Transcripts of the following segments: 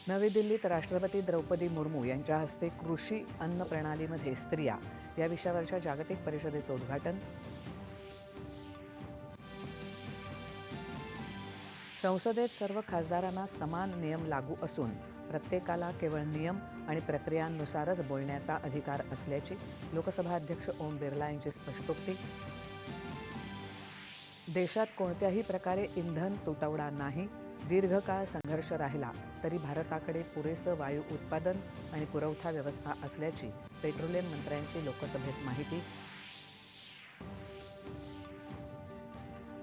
नवी दिल्लीत राष्ट्रपती द्रौपदी मुर्मू यांच्या हस्ते कृषी अन्न प्रणालीमध्ये स्त्रिया या विषयावरच्या जागतिक परिषदेचं उद्घाटन. संसदेत सर्व खासदारांना समान नियम लागू असून प्रत्येकाला केवळ नियम आणि प्रक्रियांनुसारच बोलण्याचा अधिकार असल्याची लोकसभा अध्यक्ष ओम बिर्ला यांची स्पष्टोक्ती. देशात कोणत्याही प्रकारे इंधन तुटवडा नाही. दीर्घकाळ संघर्ष राहिला तरी भारताकडे पुरेसं वायू उत्पादन आणि पुरवठा व्यवस्था असल्याची पेट्रोलियम मंत्र्यांची लोकसभेत माहिती.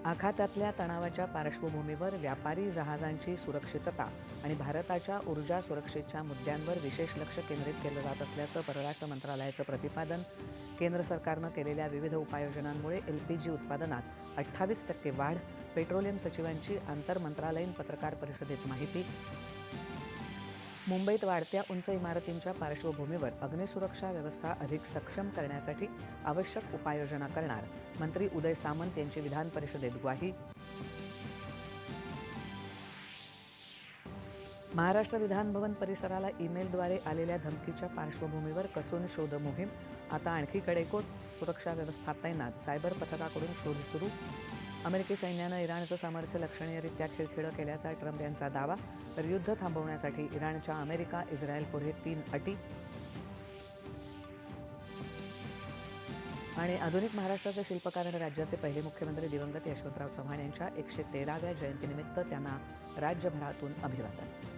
आखातातल्या तणावाच्या पार्श्वभूमीवर व्यापारी जहाजांची सुरक्षितता आणि भारताच्या ऊर्जा सुरक्षेच्या मुद्द्यांवर विशेष लक्ष केंद्रित केलं जात असल्याचं परराष्ट्र मंत्रालयाचं प्रतिपादन. केंद्र सरकारनं केलेल्या विविध उपाययोजनांमुळे LPG उत्पादनात 28% वाढ. पेट्रोलियम सचिवांची आंतरमंत्रालयीन पत्रकार परिषदेत माहिती. मुंबईत वाढत्या उंच इमारतींच्या पार्श्वभूमीवर अग्निसुरक्षा व्यवस्था अधिक सक्षम करण्यासाठी आवश्यक उपाययोजना करणार मंत्री उदय सामंत यांची विधान परिषदेत ग्वाही. महाराष्ट्र विधान भवन परिसराला ईमेलद्वारे आलेल्या धमकीच्या पार्श्वभूमीवर कसून शोध मोहीम. आता आणखी कडेकोट सुरक्षा व्यवस्था तैनात. सायबर पथकाकडून शोध सुरू. अमेरिकी सैन्यानं इराणचं सामर्थ्य लक्षणीयरित्या खिळखिळं केल्याचा ट्रम्प यांचा दावा. तर युद्ध थांबवण्यासाठी इराणच्या अमेरिका इस्रायलपुढे 3 अटी. आणि आधुनिक महाराष्ट्राचे शिल्पकार आणि राज्याचे पहिले मुख्यमंत्री दिवंगत यशवंतराव चव्हाण यांच्या 113व्या जयंतीनिमित्त त्यांना राज्यभरातून अभिवादन.